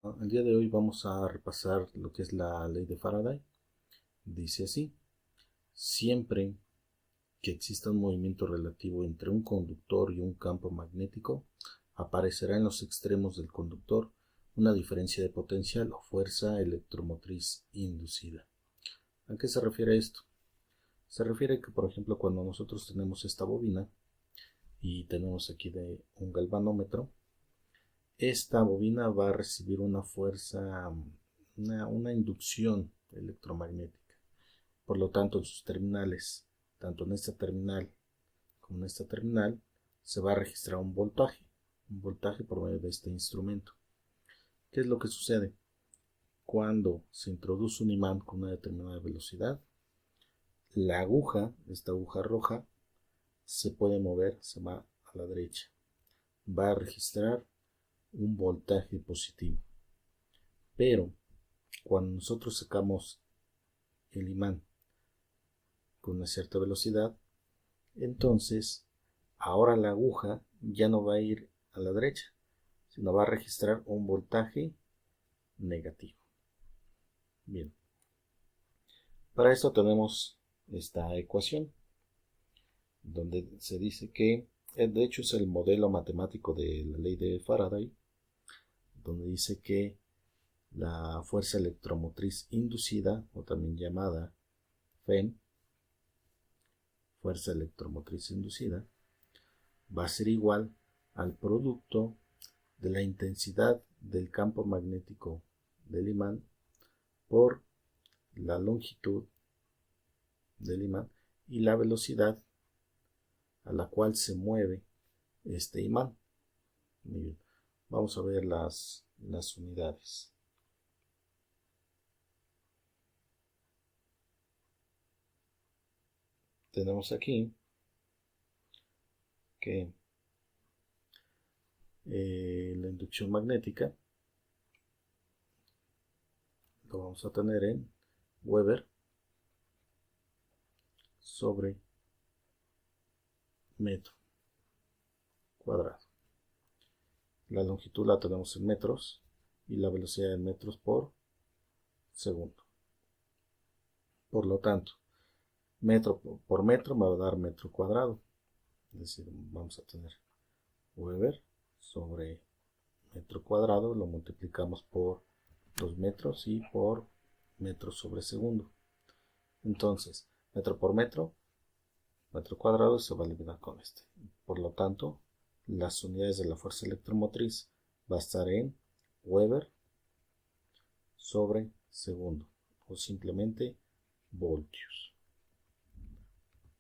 El día de hoy vamos a repasar lo que es la ley de Faraday. Dice así: siempre que exista un movimiento relativo entre un conductor y un campo magnético, aparecerá en los extremos del conductor una diferencia de potencial o fuerza electromotriz inducida. ¿A qué se refiere esto? Se refiere que, por ejemplo, cuando nosotros tenemos esta bobina y tenemos aquí de un galvanómetro, esta bobina va a recibir una fuerza, una inducción electromagnética. Por lo tanto, en sus terminales, tanto en esta terminal como en esta terminal, se va a registrar un voltaje por medio de este instrumento. ¿Qué es lo que sucede? Cuando se introduce un imán con una determinada velocidad, la aguja, esta aguja roja, se puede mover, se va a la derecha. Va a registrar un voltaje positivo. Pero cuando nosotros sacamos el imán con una cierta velocidad, entonces ahora la aguja ya no va a ir a la derecha, sino va a registrar un voltaje negativo. Bien, para esto tenemos esta ecuación, donde se dice que, de hecho es el modelo matemático de la ley de Faraday, donde dice que la fuerza electromotriz inducida, o también llamada FEM, fuerza electromotriz inducida, va a ser igual al producto de la intensidad del campo magnético del imán por la longitud del imán y la velocidad a la cual se mueve este imán. Muy bien. Vamos a ver las unidades. Tenemos aquí que la inducción magnética lo vamos a tener en Weber sobre metro cuadrado. La longitud la tenemos en metros y la velocidad en metros por segundo. Por lo tanto, metro por metro me va a dar metro cuadrado. Es decir, vamos a tener Weber sobre metro cuadrado, lo multiplicamos por 2 metros y por metro sobre segundo. Entonces, metro por metro cuadrado se va a eliminar con este. Por lo tanto, las unidades de la fuerza electromotriz va a estar en Weber sobre segundo, o simplemente voltios.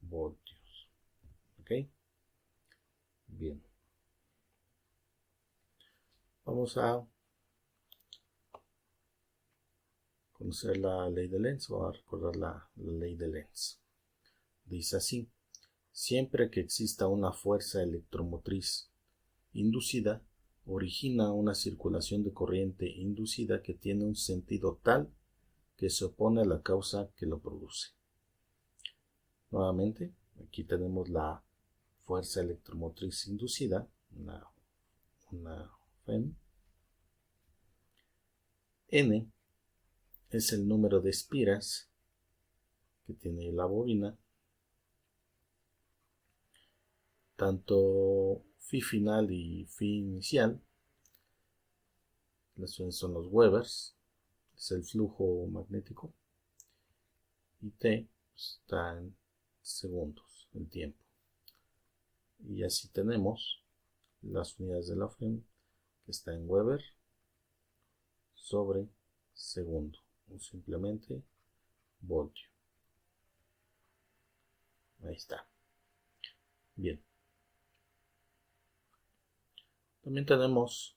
Voltios. ¿Ok? Bien. Vamos a conocer la ley de Lenz o a recordar la ley de Lenz. Dice así: siempre que exista una fuerza electromotriz inducida, origina una circulación de corriente inducida que tiene un sentido tal que se opone a la causa que lo produce. Nuevamente, aquí tenemos la fuerza electromotriz inducida, una FEM. N es el número de espiras que tiene la bobina, tanto phi final y phi inicial. Las unidades son los Webers, es el flujo magnético, y T está en segundos, en tiempo. Y así tenemos las unidades de la FEM, que está en Weber sobre segundo, o simplemente voltio. Ahí está. Bien. También tenemos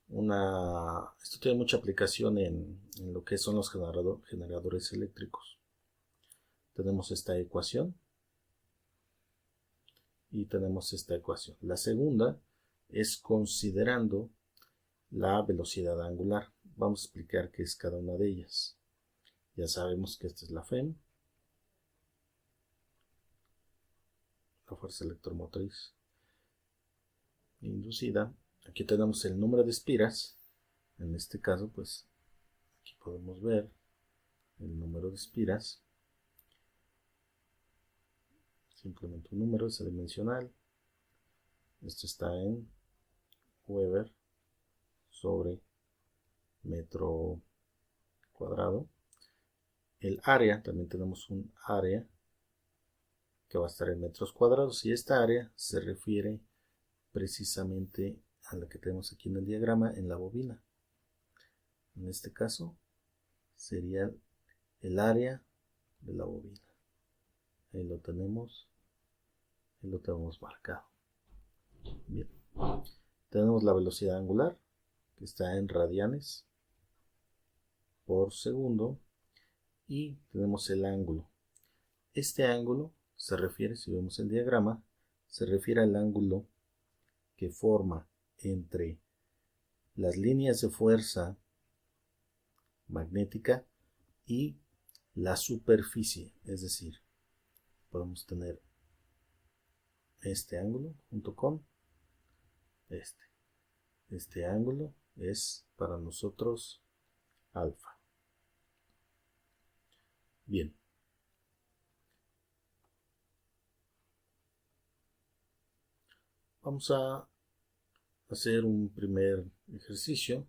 esto tiene mucha aplicación en lo que son los generadores eléctricos. Tenemos esta ecuación y tenemos esta ecuación. La segunda es considerando la velocidad angular. Vamos a explicar qué es cada una de ellas. Ya sabemos que esta es la FEM, la fuerza electromotriz inducida. Aquí tenemos el número de espiras En este caso, pues aquí podemos ver el número de espiras. Simplemente un número, es adimensional. Esto está en Weber sobre metro cuadrado. El área, también tenemos un área que va a estar en metros cuadrados, y esta área se refiere precisamente a la que tenemos aquí en el diagrama en la bobina. En este caso sería el área de la bobina. Ahí lo tenemos marcado. Bien. Tenemos la velocidad angular, que está en radianes por segundo, y tenemos el ángulo. Este ángulo se refiere, si vemos el diagrama, se refiere al ángulo que forma entre las líneas de fuerza magnética y la superficie, es decir, podemos tener este ángulo junto con este ángulo es para nosotros alfa. Bien, vamos a hacer un primer ejercicio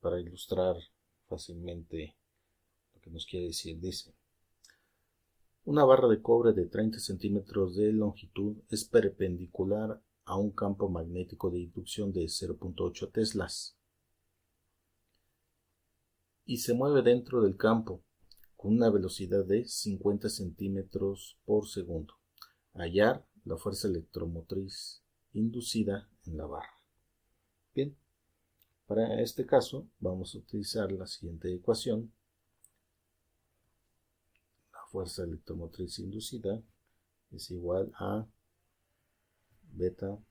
para ilustrar fácilmente lo que nos quiere decir. Dice: una barra de cobre de 30 centímetros de longitud es perpendicular a un campo magnético de inducción de 0.8 teslas y se mueve dentro del campo con una velocidad de 50 centímetros por segundo. Hallar la fuerza electromotriz inducida en la barra. Bien, para este caso vamos a utilizar la siguiente ecuación. La fuerza electromotriz inducida es igual a beta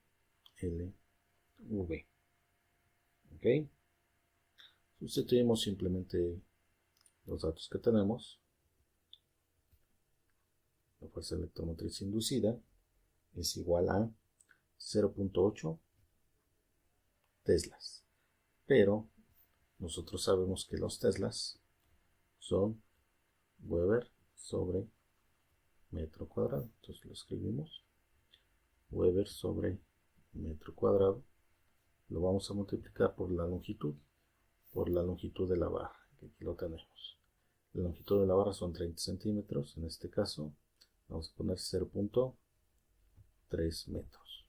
LV. ¿Ok? Sustituimos simplemente los datos que tenemos. La fuerza electromotriz inducida es igual a 0.8 teslas. Pero nosotros sabemos que los teslas son Weber sobre metro cuadrado. Entonces lo escribimos. Weber sobre metro cuadrado. Lo vamos a multiplicar por la longitud de la barra, que aquí lo tenemos. La longitud de la barra son 30 centímetros. En este caso vamos a poner 0.3 metros.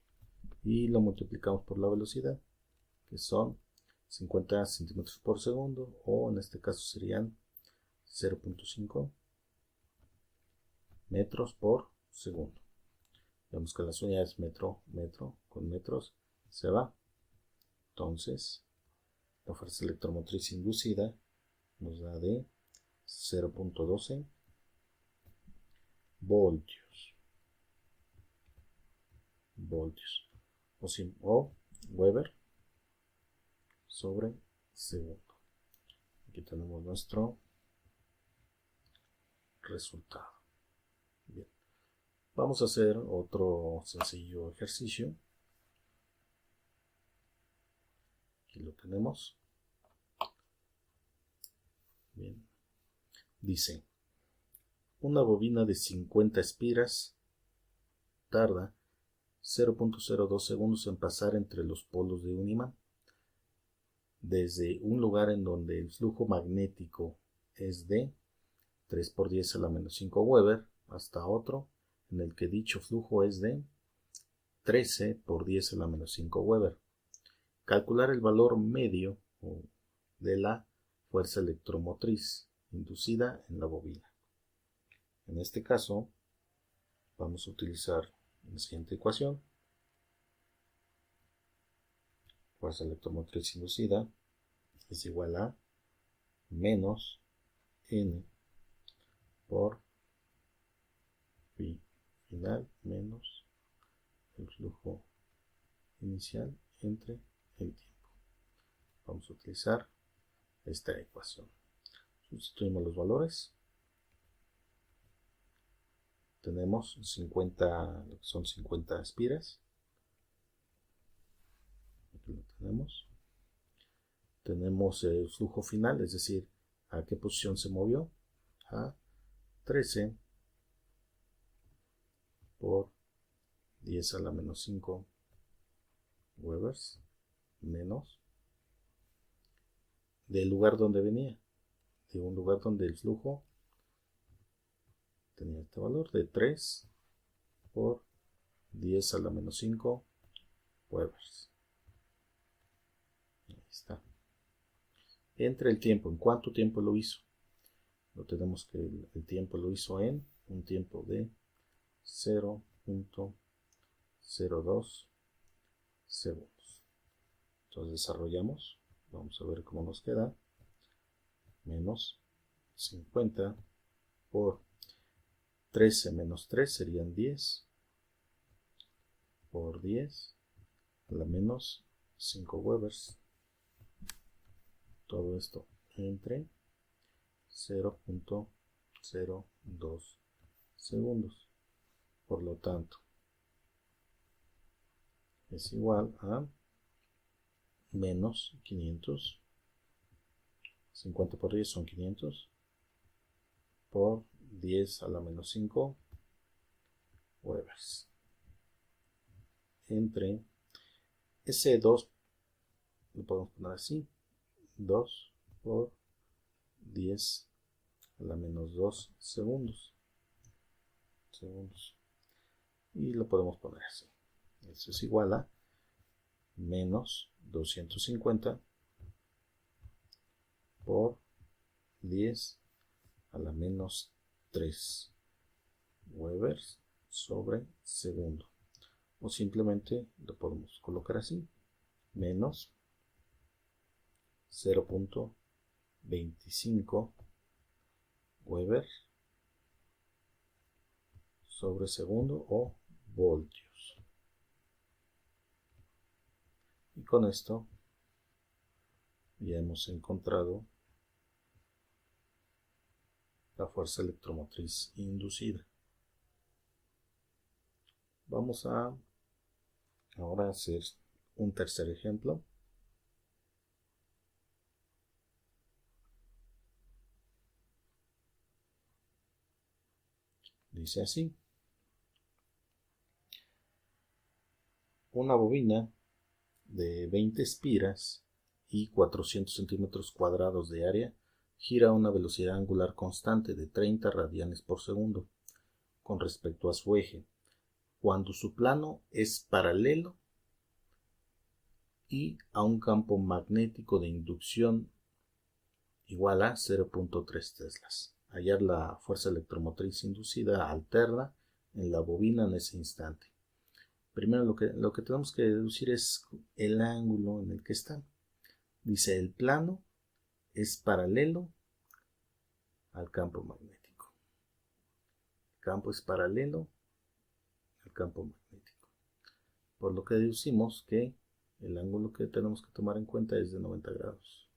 Y lo multiplicamos por la velocidad, que son 50 centímetros por segundo, o en este caso serían 0.5 metros por segundo. Vemos que las unidades metro con metros se va. Entonces, la fuerza electromotriz inducida nos da de 0.12 voltios. O Weber sobre segundo. Aquí tenemos nuestro resultado. Bien. Vamos a hacer otro sencillo ejercicio. Aquí lo tenemos. Bien. Dice: una bobina de 50 espiras tarda 0.02 segundos en pasar entre los polos de un imán. Desde un lugar en donde el flujo magnético es de 3 por 10 a la menos 5 Weber hasta otro en el que dicho flujo es de 13 por 10 a la menos 5 Weber. Calcular el valor medio de la fuerza electromotriz inducida en la bobina. En este caso vamos a utilizar la siguiente ecuación. Fuerza electromotriz inducida es igual a menos N por phi final menos el flujo inicial entre el tiempo. Vamos a utilizar esta ecuación. Sustituimos los valores. Tenemos 50, lo que son 50 espiras. Aquí lo tenemos. tenemos el flujo final, es decir, a qué posición se movió, a 13 por 10 a la menos 5 Webers menos del lugar donde venía, de un lugar donde el flujo tenía este valor de 3 por 10 a la menos 5 Webers. Ahí está. Entre el tiempo, ¿en cuánto tiempo lo hizo? Lo tenemos que el tiempo lo hizo en un tiempo de 0.02 segundos. Entonces desarrollamos, vamos a ver cómo nos queda, menos 50 por 13 menos 3 serían 10 por 10 a la menos 5 Webers. Todo esto entre 0.02 segundos. Por lo tanto, es igual a menos 500. 50 por 10 son 500 por 10 a la menos 5 Webers. Entre ese 2 lo podemos poner así, 2 por 10 a la menos 2 segundos. Y lo podemos poner así. Esto es igual a menos 250 por 10 a la menos 3 Webers sobre segundo. O simplemente lo podemos colocar así, menos 0.25 Weber sobre segundo o voltios. Y con esto ya hemos encontrado la fuerza electromotriz inducida. Vamos a ahora hacer un tercer ejemplo. Dice así: una bobina de 20 espiras y 400 centímetros cuadrados de área gira a una velocidad angular constante de 30 radianes por segundo con respecto a su eje, cuando su plano es paralelo y a un campo magnético de inducción igual a 0.3 teslas. Hallar la fuerza electromotriz inducida alterna en la bobina en ese instante. Primero lo que tenemos que deducir es el ángulo en el que está. Dice, el plano es paralelo al campo magnético. El campo es paralelo al campo magnético. Por lo que deducimos que el ángulo que tenemos que tomar en cuenta es de 90 grados.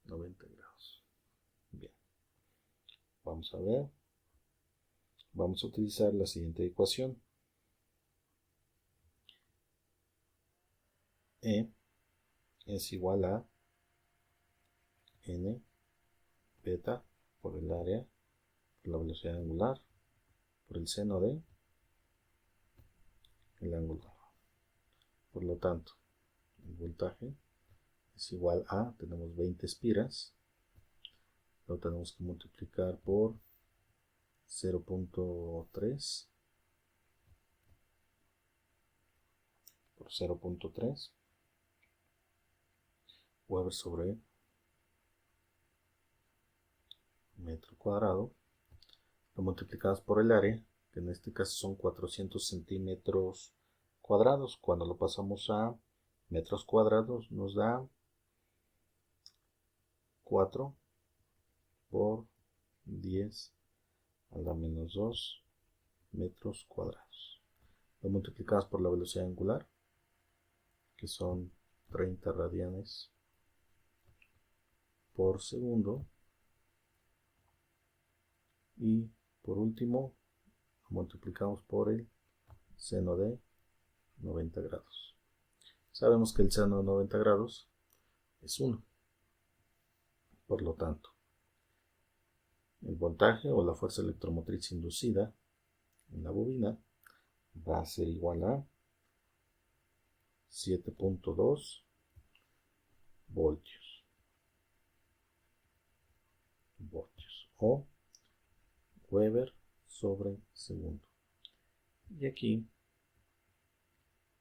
90 grados. Bien. Vamos a ver. Vamos a utilizar la siguiente ecuación. E es igual a n beta por el área, por la velocidad angular, por el seno de el ángulo. Por lo tanto, el voltaje es igual a, tenemos 20 espiras, lo tenemos que multiplicar por 0.3 por 0.3 Weber sobre metro cuadrado, lo multiplicamos por el área, que en este caso son 400 centímetros cuadrados. Cuando lo pasamos a metros cuadrados nos da 4 por 10 a la menos 2 metros cuadrados. Lo multiplicamos por la velocidad angular, que son 30 radianes por segundo. Y por último, lo multiplicamos por el seno de 90 grados. Sabemos que el seno de 90 grados es 1. Por lo tanto, el voltaje o la fuerza electromotriz inducida en la bobina va a ser igual a 7.2 voltios o Weber sobre segundo. Y aquí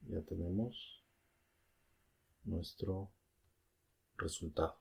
ya tenemos nuestro resultado.